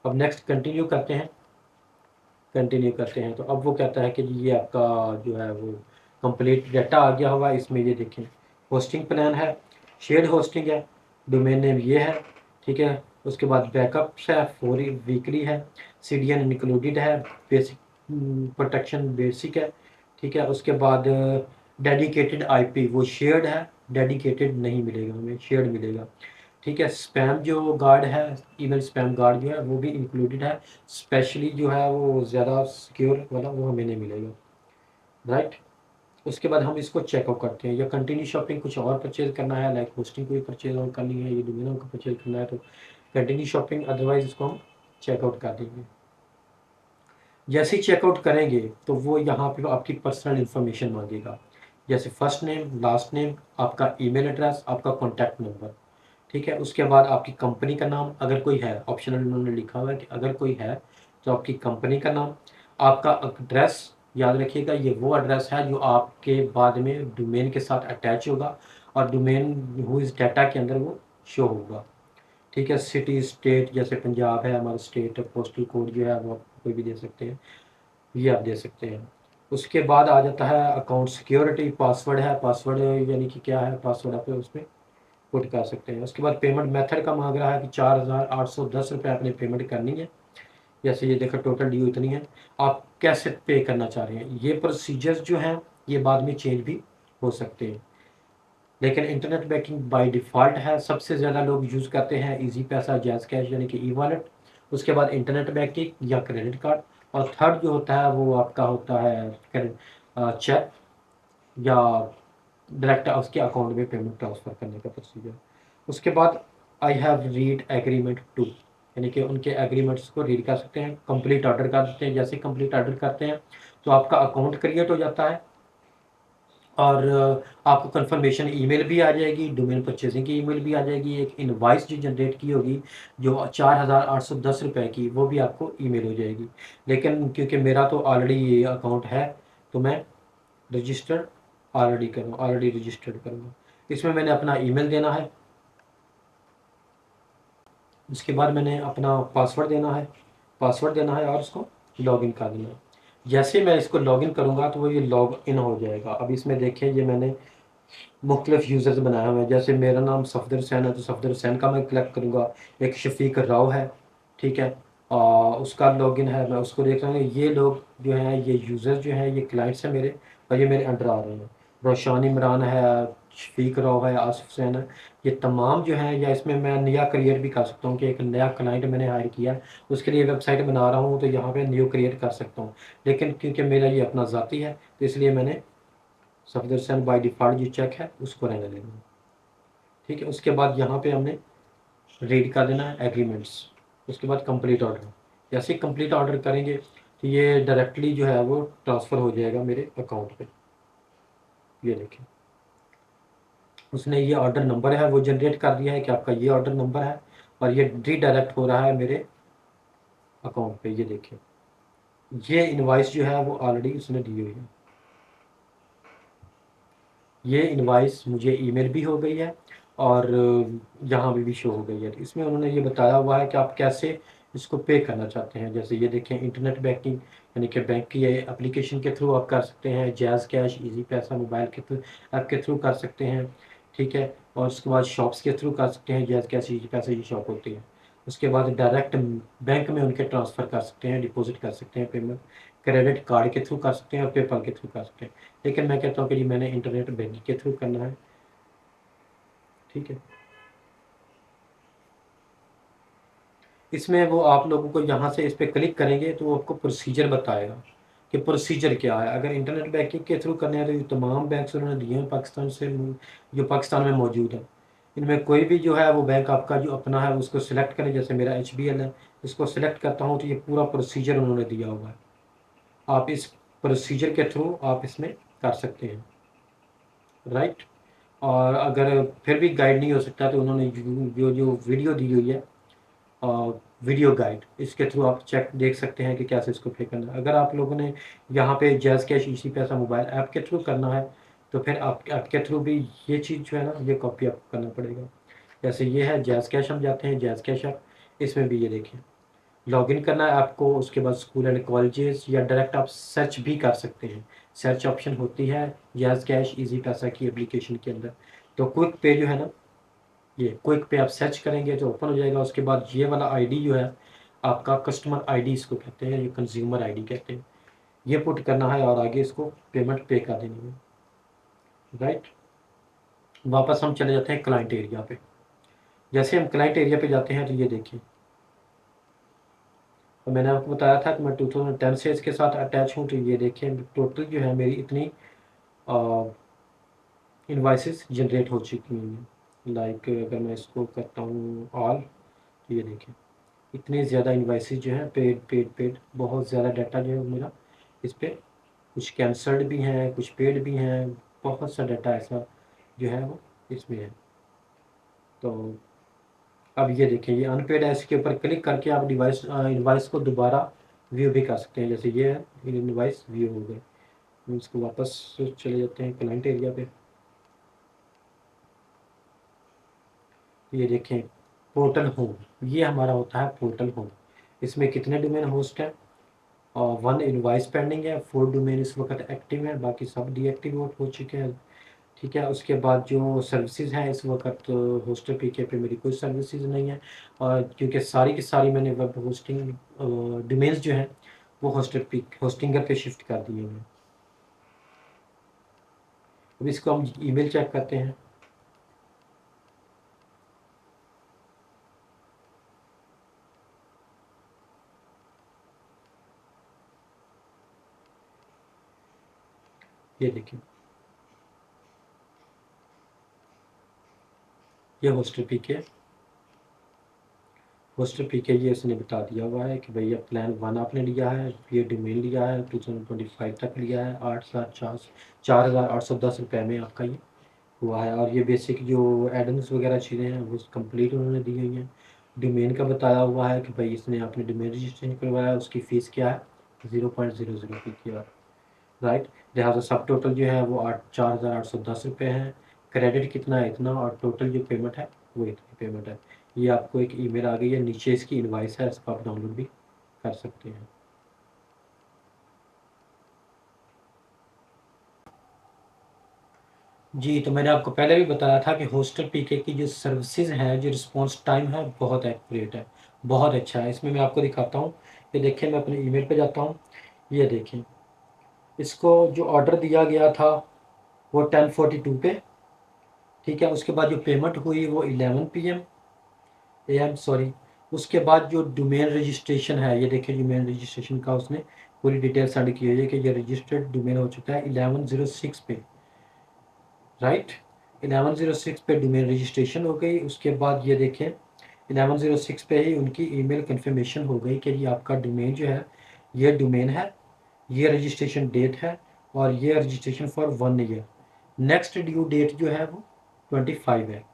अब नेक्स्ट कंटिन्यू करते हैं। तो अब वो कहता है कि ये आपका जो है वो कंप्लीट डाटा आ गया होगा। इसमें ये देखें, होस्टिंग प्लान है, शेयर्ड होस्टिंग है, डोमेन नेम ये है। ठीक है, उसके बाद बैकअप्स है, 4 वीकली है, सीडीएन इंक्लूडेड है, बेसिक प्रोटेक्शन बेसिक है। ठीक है, उसके बाद डेडिकेटेड आईपी वो शेयर्ड है, डेडिकेटेड नहीं मिलेगा हमें, शेयर्ड मिलेगा। ठीक है, स्पैम जो गार्ड है, ईमेल स्पैम गार्ड जो है वो भी इंक्लूडेड है, स्पेशली जो है वो ज़्यादा सिक्योर वाला वो हमें नहीं मिलेगा, राइट। उसके बाद हम इसको चेकआउट करते हैं, या कंटिन्यू शॉपिंग कुछ और परचेज करना है, लाइक होस्टिंग को भी परचेज और करनी है, ये डोमेन को परचेज करना है तो कंटिन्यू शॉपिंग, अदरवाइज इसको हम चेकआउट कर देंगे। जैसे ही चेकआउट करेंगे तो वो यहाँ पे आपकी पर्सनल इन्फॉर्मेशन मांगेगा, जैसे फर्स्ट नेम, लास्ट नेम, आपका ईमेल एड्रेस, आपका कॉन्टैक्ट नंबर। ठीक है, उसके बाद आपकी कंपनी का नाम अगर कोई है, ऑप्शनल उन्होंने लिखा हुआ है कि अगर कोई है तो आपकी कंपनी का नाम, आपका एड्रेस, याद रखिएगा ये वो एड्रेस है जो आपके बाद में डोमेन के साथ अटैच होगा और डोमेन हु इस डाटा के अंदर वो शो होगा। ठीक है, सिटी स्टेट, जैसे पंजाब है हमारा स्टेट, पोस्टल कोड जो है वो आप कोई भी दे सकते हैं, ये आप दे सकते हैं। उसके बाद आ जाता है अकाउंट सिक्योरिटी, पासवर्ड है, पासवर्ड यानी कि क्या है, पासवर्ड आप उसमें पुट कर सकते हैं। उसके बाद पेमेंट मेथड का मांग रहा है कि 4810 रुपये आपने पेमेंट करनी है। जैसे ये देखो टोटल ड्यू इतनी है, आप कैसे पे करना चाह रहे हैं। ये प्रोसीजर्स जो हैं ये बाद में चेंज भी हो सकते हैं, लेकिन इंटरनेट बैंकिंग बाय डिफ़ॉल्ट है, सबसे ज़्यादा लोग यूज़ करते हैं इजी पैसा, जैज़ कैश यानी कि ई वॉलेट। उसके बाद इंटरनेट बैंकिंग या क्रेडिट कार्ड, और थर्ड जो होता है वो आपका होता है चेक या डायरेक्ट उसके अकाउंट में पेमेंट ट्रांसफ़र करने का प्रोसीजर। उसके बाद I have read agreement to, यानी कि उनके एग्रीमेंट्स को रीड कर सकते हैं, कंप्लीट ऑर्डर कर देते हैं। जैसे कंप्लीट ऑर्डर करते हैं तो आपका अकाउंट क्रिएट हो जाता है और आपको कंफर्मेशन ईमेल भी आ जाएगी, डोमेन परचेजिंग की ईमेल भी आ जाएगी, एक इनवॉइस जो जनरेट की होगी जो 4810 रुपये की, वो भी आपको ईमेल हो जाएगी। लेकिन क्योंकि मेरा तो ऑलरेडी ये अकाउंट है तो मैं रजिस्टर्ड ऑलरेडी रजिस्टर्ड करूँगा। इसमें मैंने अपना ईमेल देना है, उसके बाद मैंने अपना पासवर्ड देना है और उसको लॉगिन कर देना है। जैसे मैं इसको लॉगिन करूँगा तो वो ये लॉग इन हो जाएगा। अब इसमें देखें, ये मैंने मुख्तलिफ यूज़र्स बनाए हुए हैं। जैसे मेरा नाम सफदर हुसैन है तो सफदर हुसैन का मैं कलेक्ट करूँगा। एक शफीक राव है, ठीक है, उसका लॉगिन है, मैं उसको देख रहा हूँ। ये लोग जो हैं ये यूज़र्स जो हैं ये क्लाइंट्स हैं मेरे, और ये मेरे अंडर आ रहे हैं। रोशान इमरान है, शफीक राव है, आसिफ हुसैन है, ये तमाम जो हैं, या इसमें मैं नया क्रिएट भी कर सकता हूँ कि एक नया क्लाइंट मैंने हायर किया, उसके लिए वेबसाइट बना रहा हूँ, तो यहाँ पे न्यू क्रिएट कर सकता हूँ। लेकिन क्योंकि मेरा ये अपना ज़ाती है, तो इसलिए मैंने सफदर हुसैन बाई डिफ़ॉल्ट जो चेक है उसको रहने देना। ठीक है, उसके बाद यहाँ पे हमने रीड कर देना है एग्रीमेंट्स, उसके बाद कंप्लीट ऑर्डर। जैसे ही कंप्लीट ऑर्डर करेंगे तो ये डायरेक्टली जो है वो ट्रांसफ़र हो जाएगा मेरे अकाउंट पे। ये देखिए, उसने ये ऑर्डर नंबर है वो जनरेट कर दिया है कि आपका ये ऑर्डर नंबर है, और ये रीडायरेक्ट हो रहा है मेरे अकाउंट पे। ये देखिए, ये इनवाइस जो है वो ऑलरेडी उसने दी हुई है। ये इनवाइस मुझे ईमेल भी हो गई है और यहाँ भी शो हो गई है। इसमें उन्होंने ये बताया हुआ है कि आप कैसे इसको पे करना चाहते हैं। जैसे ये देखें, इंटरनेट बैंकिंग यानी कि बैंक की एप्लीकेशन के थ्रू आप कर सकते हैं, जैज़ कैश, इजी पैसा मोबाइल के थ्रू ऐप के थ्रू कर सकते हैं। ठीक है, और उसके बाद शॉप्स के थ्रू कर सकते हैं, जैज़ कैश, इजी पैसा ये शॉप होती है। उसके बाद डायरेक्ट बैंक में उनके ट्रांसफ़र कर सकते हैं, डिपॉजिट कर सकते हैं, पेमेंट क्रेडिट कार्ड के थ्रू कर सकते हैं और पेपल के थ्रू कर सकते हैं। लेकिन मैं कहता हूँ कि जी मैंने इंटरनेट बैंकिंग के थ्रू करना है। ठीक है, इसमें वो आप लोगों को यहाँ से इस पर क्लिक करेंगे तो वो आपको प्रोसीजर बताएगा कि प्रोसीजर क्या है। अगर इंटरनेट बैंकिंग के थ्रू करना है तो ये तमाम बैंक उन्होंने दिए हैं पाकिस्तान से, जो पाकिस्तान में मौजूद है। इनमें कोई भी जो है वो बैंक आपका जो अपना है उसको सिलेक्ट करें। जैसे मेरा HBL है, इसको सिलेक्ट करता हूँ तो ये पूरा प्रोसीजर उन्होंने दिया हुआ है। आप इस प्रोसीजर के थ्रू आप इसमें कर सकते हैं, राइट। और अगर फिर भी गाइड नहीं हो सकता तो उन्होंने जो जो वीडियो दी हुई है, वीडियो गाइड, इसके थ्रू आप चेक देख सकते हैं कि कैसे इसको पे करना है। अगर आप लोगों ने यहाँ पे जैज़ कैश, इसी पैसा मोबाइल ऐप के थ्रू करना है तो फिर आप आपके थ्रू भी ये चीज़ जो है ना, ये कॉपी आपको करना पड़ेगा। जैसे ये है जैज़ कैश, हम जाते हैं जैज़ कैश ऐप, इसमें भी ये देखिए लॉगिन करना है आपको। उसके बाद स्कूल एंड कॉलेजेस, या डायरेक्ट आप सर्च भी कर सकते हैं। सर्च ऑप्शन होती है जैज़ कैश इजी पैसा की एप्लीकेशन के अंदर। तो क्विक पे जो है ना, ये क्विक पे आप सर्च करेंगे तो ओपन हो जाएगा। उसके बाद ये वाला आईडी जो है आपका, कस्टमर आईडी इसको कहते हैं, ये कंज्यूमर आईडी कहते हैं, ये पुट करना है और आगे इसको पेमेंट पे कर देनी है, राइट। वापस हम चले जाते हैं क्लाइंट एरिया पे। जैसे हम क्लाइंट एरिया पे जाते हैं तो ये देखिए, तो मैंने आपको बताया था कि मैं 2010 से इसके साथ अटैच हूँ। तो ये देखिए टोटल जो है मेरी इतनी इन्वाइसेस जनरेट हो चुकी हैं। लाइक अगर मैं इसको करता हूँ ऑल, तो ये देखिए इतने ज़्यादा इन्वाइसेस जो हैं, पेड पेड पेड, बहुत ज़्यादा डाटा जो है मेरा इस पर, कुछ कैंसल्ड भी हैं, कुछ पेड भी हैं, बहुत सा डाटा ऐसा जो है वो इसमें है। तो अब ये देखिए, ये अनपेड है, इसके ऊपर क्लिक करके आप इन्वाइस को दोबारा व्यू भी कर सकते हैं। जैसे ये है, इन्वाइस व्यू हो गए। हम इसको वापस चले जाते हैं क्लाइंट एरिया पे। ये देखें पोर्टल होम, ये हमारा होता है पोर्टल होम। इसमें कितने डोमेन होस्ट हैं, और 1 इनवाइस पेंडिंग है, 4 डोमेन इस वक्त एक्टिव हैं, बाकी सब डीएक्टिव हो चुके हैं। ठीक है, उसके बाद जो सर्विसेज हैं इस वक्त होस्टर पीके पे मेरी कोई सर्विसेज नहीं है, और क्योंकि सारी की सारी मैंने वेब होस्टिंग डोमेन्स जो हैं वो होस्टिंगर पे शिफ्ट कर दिए हैं। अब इसको हम ईमेल चेक करते हैं। ये देखिए, ये होस्टर पीके ये इसने बता दिया हुआ है कि भैया प्लान 1 आपने लिया है, ये डोमेन लिया है, 2025 तक लिया है, 4,810 रुपये में आपका ये हुआ है। और ये बेसिक जो एडम्स वगैरह चीज़ें हैं वो कंप्लीट उन्होंने दी हुई हैं। डोमेन का बताया हुआ है कि भाई इसने आपने डोमेन रजिस्ट्रेशन करवाया, उसकी फ़ीस क्या है, 0.00 PKR, राइट। लिहाजा सब टोटल जो है वो 4,810 रुपये हैं। क्रेडिट कितना है, इतना, और टोटल जो पेमेंट है वो इतनी पेमेंट है। ये आपको एक ईमेल आ गई है, नीचे इसकी इनवाइस है, इसको आप डाउनलोड भी कर सकते हैं। जी, तो मैंने आपको पहले भी बताया था कि होस्टर पीके की जो सर्विसेज हैं, जो रिस्पॉन्स टाइम है बहुत एक्यूरेट है, बहुत अच्छा है। इसमें मैं आपको दिखाता हूँ। ये देखिए, मैं अपने ईमेल पे जाता हूँ। ये देखिए, इसको जो ऑर्डर दिया गया था वो 10:42 पे ठीक है। उसके बाद जो पेमेंट हुई वो 11 PM AM सॉरी। उसके बाद जो डोमेन रजिस्ट्रेशन है, ये देखिए डोमेन रजिस्ट्रेशन का उसने पूरी डिटेल सेंड की हुई है कि ये रजिस्टर्ड डोमेन हो चुका है 1106 पे, राइट। 1106 पे डोमेन रजिस्ट्रेशन हो गई। उसके बाद ये देखें 1106 पे ही उनकी ईमेल कंफर्मेशन हो गई कि ये आपका डोमेन जो है ये डोमेन है, ये रजिस्ट्रेशन डेट है और ये registration for 1 year. Next due date जो है वो 25 है,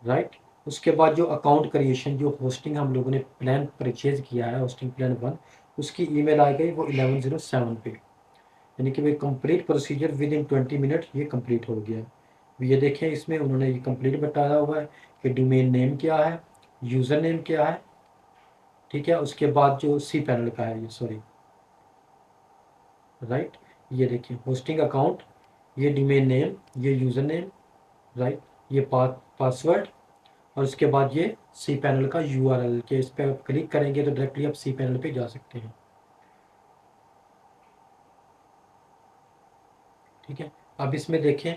राइट। उसके बाद जो अकाउंट क्रिएशन, जो होस्टिंग हम लोगों ने प्लान परचेज किया है, होस्टिंग प्लान 1, उसकी ईमेल आ गई वो 1107 पे, यानी कि भाई complete procedure with in 20 minute ये कंप्लीट हो गया। ये देखें इसमें उन्होंने ये कंप्लीट बताया हुआ है कि डोमेन नेम क्या है, यूज़र नेम क्या है, ठीक है। उसके बाद जो सी पैनल का है ये, सॉरी, राइट। ये देखिए होस्टिंग अकाउंट, ये डोमेन नेम, ये यूज़र नेम, राइट, ये पासवर्ड और उसके बाद ये सी पैनल का URL के इस पर आप क्लिक करेंगे तो डायरेक्टली आप सी पैनल पे जा सकते हैं, ठीक है। अब इसमें देखें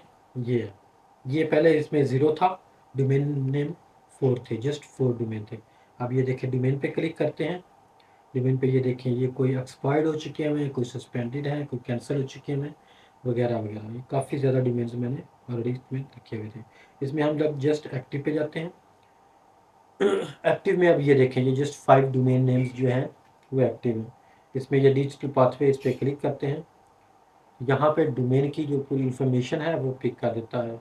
ये पहले इसमें 0 था, डोमेन नेम 4 थे, जस्ट 4 डोमेन थे। अब ये देखें डोमेन पे क्लिक करते हैं, डोमेन पे ये देखें ये कोई एक्सपायर्ड हो चुके हैं, कोई सस्पेंडेड है, कोई कैंसिल हो चुके हैं वगैरह वगैरह। ये काफ़ी ज़्यादा डोमेन्स मैंने ऑलरेडी इसमें रखे हुए थे। इसमें हम जब जस्ट एक्टिव पे जाते हैं, एक्टिव में अब ये देखें ये जस्ट 5 डोमेन नेम्स जो हैं वो एक्टिव हैं। इसमें ये डिजिटल पाथवे, इस पर क्लिक करते हैं, यहाँ पे डोमेन की जो पूरी इंफॉर्मेशन है वो पिक कर देता है,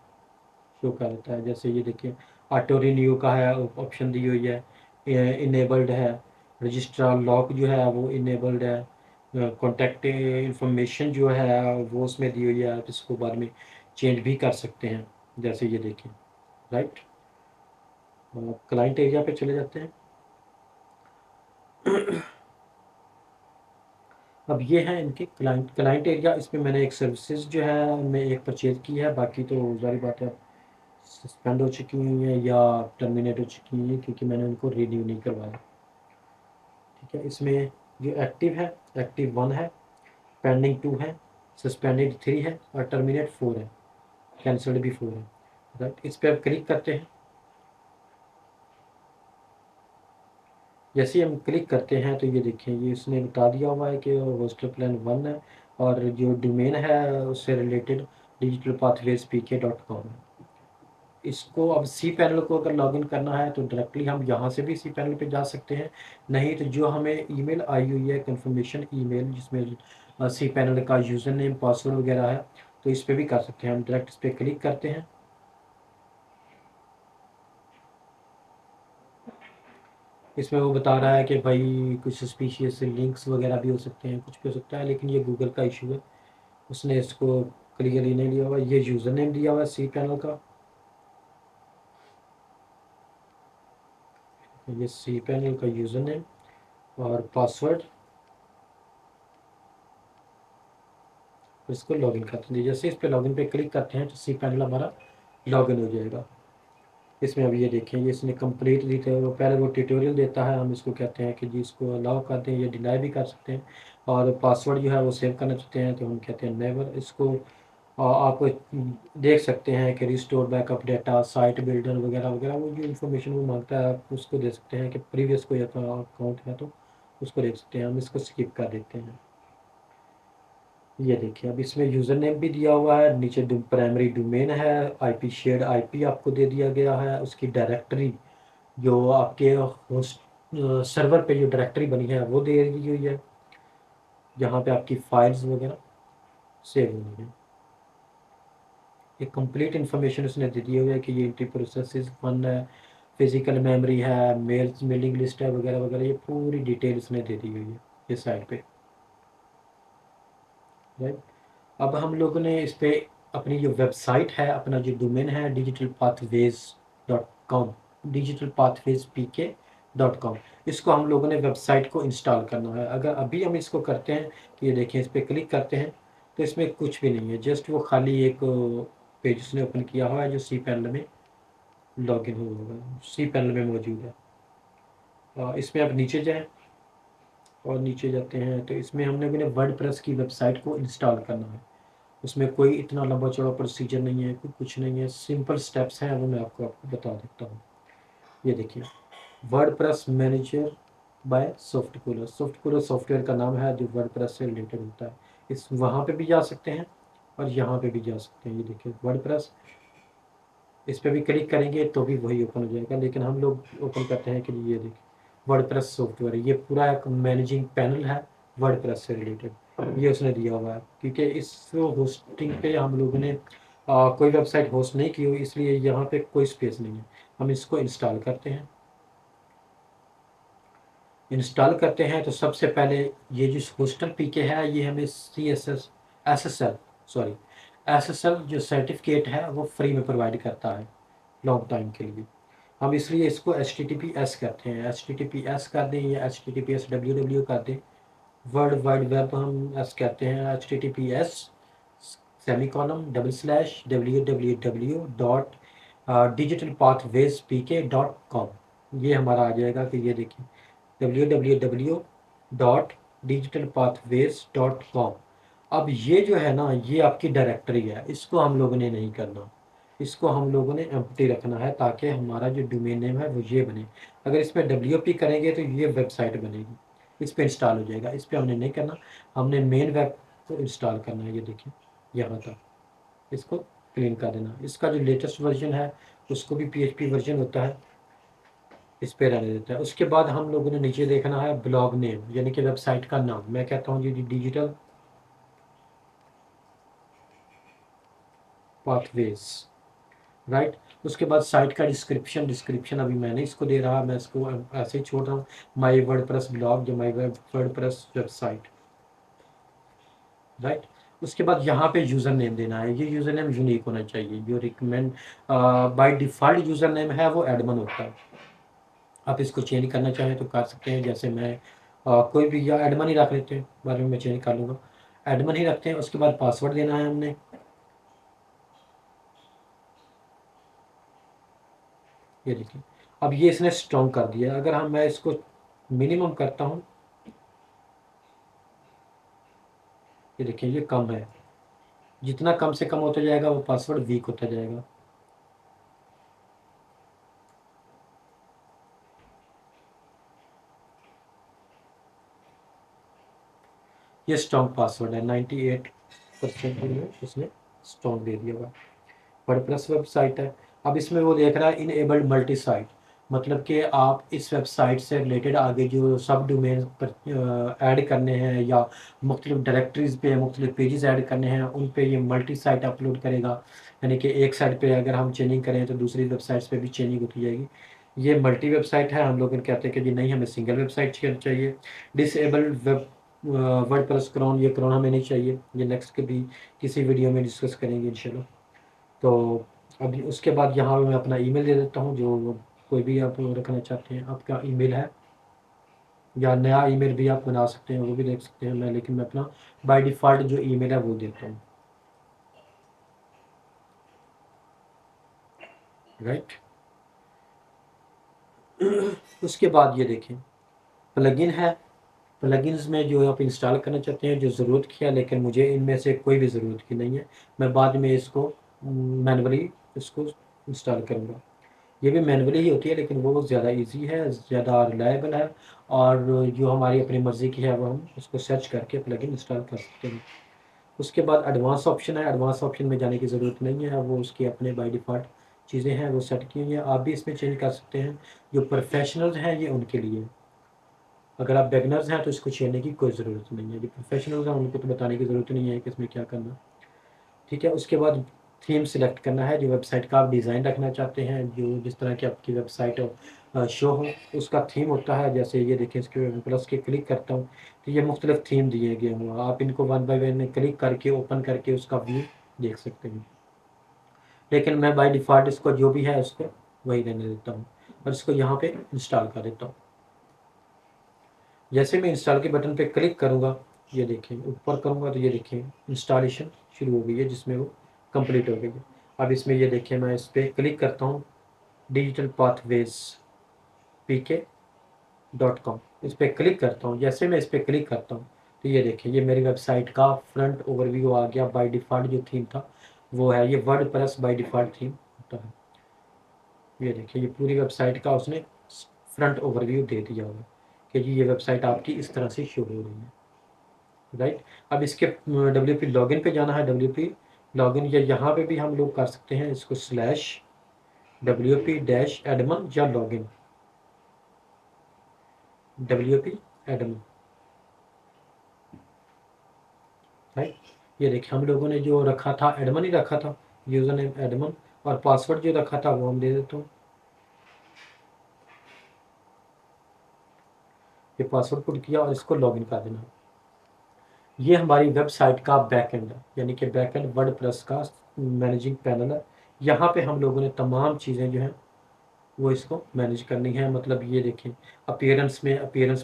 शो कर देता है। जैसे ये देखिए ऑटो रिन्यू का है ऑप्शन दी हुई है, इनेबल्ड है, रजिस्ट्रार लॉक जो है वो इनेबल्ड है, कॉन्टैक्ट इंफॉर्मेशन जो है वो उसमें दी हुई है, आप इसको बाद में चेंज भी कर सकते हैं। जैसे ये देखिए, राइट। क्लाइंट एरिया पे चले जाते हैं। अब ये है इनके क्लाइंट एरिया। इसमें मैंने एक सर्विसेज जो है मैं एक परचेज की है, बाकी तो जारी बात है सस्पेंड हो चुकी हुई है या टर्मिनेट हो चुकी है क्योंकि मैंने उनको रिन्यू नहीं करवाया, ठीक है। इसमें जो एक्टिव है, एक्टिव 1 है, पेंडिंग 2 है, सस्पेंडेड 3 है और टर्मिनेट 4 है, कैंसल्ड भी 4 है, राइट। इस पर आप क्लिक करते हैं। जैसे ही हम क्लिक करते हैं तो ये देखें ये इसने बता दिया हुआ है कि होस्टर प्लान 1 है और जो डोमेन है उससे रिलेटेड डिजिटल पाथवेज pk.com है। इसको अब सी पैनल को अगर लॉगिन करना है तो डायरेक्टली हम यहाँ से भी सी पैनल पे जा सकते हैं, नहीं तो जो हमें ईमेल आई हुई है कंफर्मेशन ईमेल जिसमें सी पैनल का यूज़र नेम पासवर्ड वगैरह है, तो इस पर भी कर सकते हैं। हम डायरेक्ट इस पर क्लिक करते हैं। इसमें वो बता रहा है कि भाई कुछ सस्पिशियस लिंक्स वगैरह भी हो सकते हैं, कुछ भी हो सकता है, लेकिन ये गूगल का इशू है, उसने इसको क्लियरली नहीं लिया हुआ। ये यूज़र नेम दिया हुआ है सी पैनल का, ये सी पैनल का यूज़र नेम और पासवर्ड, इसको लॉगिन करते हैं। जैसे इस पे लॉगिन पे क्लिक करते हैं तो सी पैनल हमारा लॉगिन हो जाएगा। इसमें अब ये देखें ये इसने कंप्लीट दी थे, वो पहले वो ट्यूटोरियल देता है, हम इसको कहते हैं कि जी इसको अलाउ करते हैं, ये डिनाई भी कर सकते हैं। और पासवर्ड जो है वो सेव करना चाहते हैं तो हम कहते हैं नेवर। इसको आप देख सकते हैं कि restore backup data, site builder वगैरह वगैरह, वो जो इन्फॉर्मेशन वो मांगता है आप उसको दे सकते हैं कि प्रीवियस कोई अकाउंट है तो उसको देख सकते हैं। हम इसको स्किप कर देते हैं। ये देखिए अब इसमें यूज़र नेम भी दिया हुआ है, नीचे प्राइमरी डोमेन है, आईपी शेयर्ड आईपी आपको दे दिया गया है, उसकी डायरेक्टरी जो आपके होस्ट सर्वर पे जो डायरेक्टरी बनी है वो दे दी हुई है, जहाँ पे आपकी फाइल्स वगैरह सेव हुई है। ये कंप्लीट इन्फॉर्मेशन उसने दे दी हुई है कि ये इंटी प्रोसेस 1 है, फिजिकल मेमोरी है, मेलिंग लिस्ट है वगैरह वगैरह, ये पूरी डिटेल उसने दे दी हुई है इस साइड पे, राइट। अब हम लोगों ने इस पे अपनी जो वेबसाइट है, अपना जो डोमेन है digitalpathways.com, digitalpathwayspk.com, इसको हम लोगों ने वेबसाइट को इंस्टॉल करना है। अगर अभी हम इसको करते हैं तो ये देखिए इस पर क्लिक करते हैं तो इसमें कुछ भी नहीं है, जस्ट वो खाली एक पेज उसने ओपन किया हुआ है जो सी पैनल में लॉगिन हुआ होगा, सी पैनल में मौजूद है। इसमें आप नीचे जाएं और नीचे जाते हैं तो इसमें हमने अपने वर्डप्रेस की वेबसाइट को इंस्टॉल करना है। उसमें कोई इतना लंबा चौड़ा प्रोसीजर नहीं है, कोई कुछ नहीं है, सिंपल स्टेप्स हैं, वो मैं आपको बता देता हूँ। ये देखिए, वर्डप्रेस मैनेजर बाय सॉफ्टकूलर। सॉफ्टकूलर सॉफ्टवेयर का नाम है जो वर्डप्रेस से रिलेटेड होता है। इस वहाँ पे भी जा सकते हैं और यहाँ पे भी जा सकते हैं। ये देखिए वर्डप्रेस, इस पे भी क्लिक करेंगे तो भी वही ओपन हो जाएगा, लेकिन हम लोग ओपन करते हैं कि ये देखिए वर्डप्रेस सॉफ्टवेयर, ये पूरा एक मैनेजिंग पैनल है वर्डप्रेस से रिलेटेड, ये उसने दिया हुआ है। क्योंकि इस होस्टिंग पे हम लोगों ने कोई वेबसाइट होस्ट नहीं की हुई, इसलिए यहाँ पे कोई स्पेस नहीं है। हम इसको इंस्टॉल करते हैं। इंस्टॉल करते हैं तो सबसे पहले ये जो होस्टल पीके है, ये हमें एस एस एल जो सर्टिफिकेट है वो फ्री में प्रोवाइड करता है लॉन्ग टाइम के लिए। हम इसलिए इसको HTTPS करते हैं। HTTPS कर दें या HTTPS www कर दें, वर्ल्ड वाइड वेब हम एस कहते हैं। HTTPS www.digitalpathwayspk.com, ये हमारा आ जाएगा कि ये देखिए www.digitalpathways.com। अब ये जो है ना, ये आपकी डायरेक्टरी है, इसको हम लोगों ने नहीं करना, इसको हम लोगों ने एम्प्टी रखना है ताकि हमारा जो डोमेन नेम है वो ये बने। अगर इस पर WP करेंगे तो ये वेबसाइट बनेगी, इस पर इंस्टॉल हो जाएगा। इस पर हमने नहीं करना, हमने मेन वेब को इंस्टॉल करना है। ये देखिए यहाँ तक इसको क्लीन कर देना। इसका जो लेटेस्ट वर्जन है उसको भी PHP वर्जन होता है, इस पे रहने देता है। उसके बाद हम लोगों ने नीचे देखना है ब्लॉग नेम, यानी कि वेबसाइट का नाम। मैं कहता हूँ जी डिजिटल पाथवेज, राइट। उसके बाद साइट का डिस्क्रिप्शन अभी मैंने इसको दे रहा, मैं इसको ऐसे ही छोड़ रहा हूँ, माई वर्डप्रेस ब्लॉग या माई वर्डप्रेस वेबसाइट, राइट। उसके बाद यहाँ पे यूज़र नेम देना है। ये यूज़र नेम यूनिक होना चाहिए। जो recommend by default user name है वो एडमन होता है। आप इसको चेंज करना चाहें तो कर सकते हैं, जैसे मैं कोई भी, या एडमन ही रख लेते हैं, बाद में मैं चेंज कर लूँगा। एडमन ही रखते हैं। उसके बाद पासवर्ड देना है हमने। ये देखिए, अब ये इसने स्ट्रॉन्ग कर दिया। अगर मैं इसको मिनिमम करता हूँ, ये देखिए ये कम है। जितना कम से कम होता जाएगा वो पासवर्ड वीक होता जाएगा। ये स्ट्रॉन्ग पासवर्ड है, 98% उसने स्ट्रॉन्ग दे दिया हुआ। वर्डप्रेस वेबसाइट है। अब इसमें वो देख रहा है इनेबल्ड मल्टी साइट, मतलब कि आप इस वेबसाइट से रिलेटेड आगे जो सब डोमेन पर ऐड करने हैं या मुख्तलिफ डायरेक्टरीज पे मुख्तलिफ पेजेस ऐड करने हैं, उन पे ये मल्टी साइट अपलोड करेगा। यानी कि एक साइट पे अगर हम चेंजिंग करें तो दूसरी वेबसाइट्स पे भी चेंजिंग होती जाएगी। ये मल्टी वेबसाइट है। हम लोग कहते हैं कि जी नहीं, हमें सिंगल वेबसाइट चाहिए। डिसेबल्ड वेब वर्डप्रेस क्रोन, ये क्रोन हमें नहीं चाहिए। ये नेक्स्ट के भी किसी वीडियो में डिस्कस करेंगे इंशाल्लाह। तो अभी उसके बाद यहाँ मैं अपना ईमेल दे देता हूँ, जो कोई भी आप रखना चाहते हैं आपका ईमेल है, या नया ईमेल भी आप बना सकते हैं, वो भी देख सकते हैं। लेकिन मैं अपना बाय डिफ़ॉल्ट जो ईमेल है वो देता हूँ, राइट। उसके बाद ये देखें प्लगइन है। प्लगइन्स में जो आप इंस्टॉल करना चाहते हैं, जो ज़रूरत की है, लेकिन मुझे इनमें से कोई भी ज़रूरत की नहीं है। मैं बाद में इसको मैनुअली इसको इंस्टॉल करूँगा। ये भी मैनुअली ही होती है, लेकिन वो ज़्यादा इजी है, ज़्यादा रिलायबल है, और जो हमारी अपनी मर्ज़ी की है वो हम उसको सर्च करके प्लगइन इंस्टॉल कर सकते हैं। उसके बाद एडवांस ऑप्शन है। एडवांस ऑप्शन में जाने की ज़रूरत नहीं है, वो उसकी अपने बाय डिफ़ॉल्ट चीज़ें हैं वो सेट की हुई हैं। आप भी इसमें चेंज कर सकते हैं। जो प्रोफेशनल्स हैं ये उनके लिए, अगर आप बिगनर्स हैं तो इसको छेड़ने की कोई ज़रूरत नहीं है। जो प्रोफेशनल्स हैं उनको तो बताने की ज़रूरत नहीं है कि इसमें क्या करना, ठीक है। उसके बाद थीम सिलेक्ट करना है, जो वेबसाइट का आप डिज़ाइन रखना चाहते हैं, जो जिस तरह की आपकी वेबसाइट शो हो उसका थीम होता है। जैसे ये देखिए, इसके प्लस के क्लिक करता हूँ तो ये मुख्तलिफ थीम दिए गए हुए, आप इनको वन बाय वन क्लिक करके ओपन करके उसका व्यू देख सकते हैं। लेकिन मैं बाय डिफ़ॉल्ट इसको जो भी है उसको वही रहने देता हूँ, और इसको यहाँ पे इंस्टॉल कर देता हूँ। जैसे मैं इंस्टॉल के बटन पे क्लिक करूँगा, ये देखें ऊपर करूँगा तो ये देखें इंस्टॉलेशन शुरू हो गई है, जिसमें वो कंप्लीट हो गई है। अब इसमें ये देखें, मैं इस पर क्लिक करता हूँ, डिजिटल पाथवेज PK.com, इस पर क्लिक करता हूँ। जैसे मैं इस पर क्लिक करता हूँ तो ये देखिए, ये मेरी वेबसाइट का फ्रंट ओवरव्यू आ गया। बाय डिफ़ॉल्ट जो थीम था वो है ये वर्डप्रेस बाय डिफ़ॉल्ट थीम होता है। ये देखिए, ये पूरी वेबसाइट का उसने फ्रंट ओवरव्यू दे दिया होगा कि जी ये वेबसाइट आपकी इस तरह से शो हो रही है, राइट। अब इसके WP लॉगिन पे जाना है। WP लॉगिन या यहाँ पे भी हम लोग कर सकते हैं इसको /WP-admin या लॉगिन WP-admin, राइट। ये देखिए, हम लोगों ने जो रखा था एडमन ही रखा था, यूज़र नेम एडमन, और पासवर्ड जो रखा था वो हम दे देता हूँ। ये पासवर्ड पुट किया और इसको लॉगिन कर देना। ये हमारी वेबसाइट का बैकएंड है, यानी कि बैकएंड वर्डप्रेस का मैनेजिंग पैनल है। यहाँ पे हम लोगों ने तमाम चीज़ें जो हैं वो इसको मैनेज करनी है। मतलब ये देखें, अपीयरेंस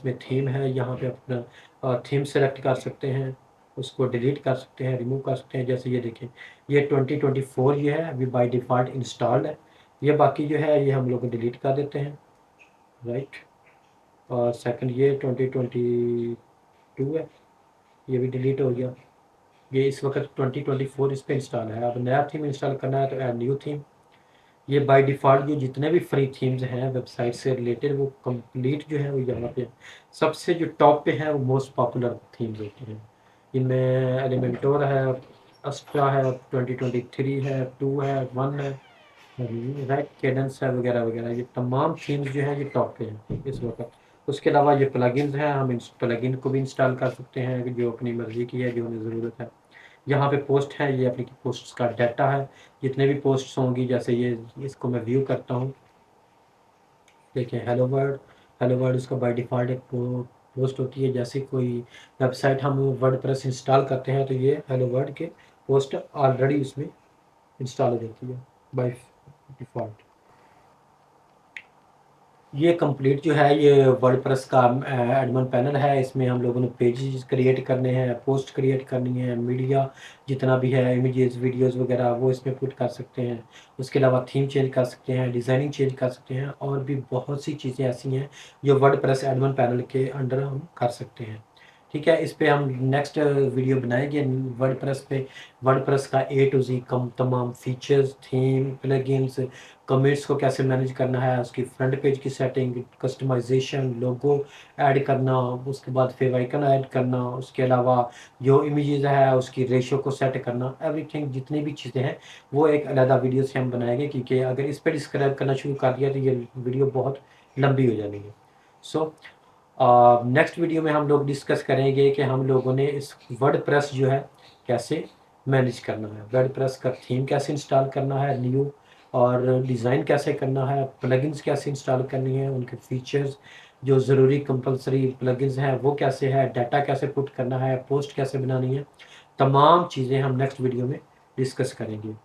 में थीम है। यहाँ पे अपना थीम सेलेक्ट कर सकते हैं, उसको डिलीट कर सकते हैं, रिमूव कर सकते हैं। जैसे ये देखें, ये 2024 ये है, अभी बाय डिफ़ॉल्ट इंस्टॉल्ड है। ये बाकी जो है ये हम लोग डिलीट कर देते हैं, राइट। और सेकंड ये 2022 है, ये भी डिलीट हो गया। ये इस वक्त 2024 इस पर इंस्टॉल है। अब नया थीम इंस्टॉल करना है तो ऐड न्यू थीम। ये बाय डिफ़ॉल्ट जो जितने भी फ्री थीम्स हैं वेबसाइट से रिलेटेड वो कंप्लीट जो है वो यहाँ पे सबसे जो टॉप पे है वो मोस्ट पॉपुलर थीम्स होती हैं। इनमें एलिमेंटोर है, अस्ट्रा है, 2023 है, 2 है, 1 है, राइट, केडेंस है, वगैरह वगैरह। ये तमाम थीम्स जो हैं ये टॉप पे हैं इस वक्त। उसके अलावा ये प्लगइन्स हैं, हम इस प्लगइन को भी इंस्टॉल कर सकते हैं जो अपनी मर्ज़ी की है, जो हमें ज़रूरत है। यहाँ पे पोस्ट है, ये अपनी पोस्ट्स का डाटा है, जितने भी पोस्ट्स होंगी। जैसे ये इसको मैं व्यू करता हूँ, देखिए हेलो वर्ड इसका बाय डिफ़ॉल्ट एक पोस्ट होती है। जैसे कोई वेबसाइट हम वर्डप्रेस इंस्टॉल करते हैं तो ये हेलो वर्ड के पोस्ट ऑलरेडी उसमें इंस्टॉल हो जाती है बाय डिफ़ॉल्ट। ये कंप्लीट जो है ये वर्डप्रेस का एडमिन पैनल है। इसमें हम लोगों ने पेजेस क्रिएट करने हैं, पोस्ट क्रिएट करनी है, मीडिया जितना भी है, इमेजेस, वीडियोस वगैरह वो इसमें पुट कर सकते हैं। उसके अलावा थीम चेंज कर सकते हैं, डिज़ाइनिंग चेंज कर सकते हैं, और भी बहुत सी चीज़ें ऐसी हैं जो वर्डप्रेस एडमिन पैनल के अंडर हम कर सकते हैं। ठीक है, इस पे हम नेक्स्ट वीडियो बनाएंगे वर्डप्रेस का A to Z कम तमाम फीचर्स, थीम, प्लगइन्स, कमेंट्स को कैसे मैनेज करना है, उसकी फ्रंट पेज की सेटिंग, कस्टमाइजेशन, लोगो ऐड करना, उसके बाद फेवाइकन ऐड करना, उसके अलावा जो इमेजेस है उसकी रेशियो को सेट करना, एवरीथिंग जितनी भी चीज़ें हैं वो एक अलग वीडियो से हम बनाएंगे, क्योंकि अगर इस पर डिस्क्राइब करना शुरू कर दिया तो ये वीडियो बहुत लंबी हो जाएगी। सो नेक्स्ट वीडियो में हम लोग डिस्कस करेंगे कि हम लोगों ने इस वर्डप्रेस जो है कैसे मैनेज करना है, वर्डप्रेस का थीम कैसे इंस्टॉल करना है न्यू, और डिज़ाइन कैसे करना है, प्लगइन्स कैसे इंस्टॉल करनी है, उनके फीचर्स जो ज़रूरी कंपलसरी प्लगइन्स हैं वो कैसे है, डाटा कैसे पुट करना है, पोस्ट कैसे बनानी है, तमाम चीज़ें हम नेक्स्ट वीडियो में डिस्कस करेंगे।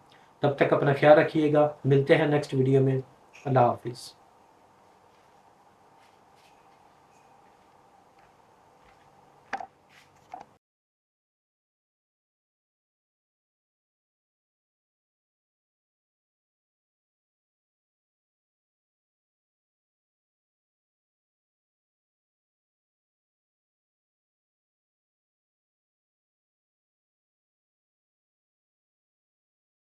तब तक अपना ख्याल रखिएगा, मिलते हैं नेक्स्ट वीडियो में। अल्लाह हाफिज़।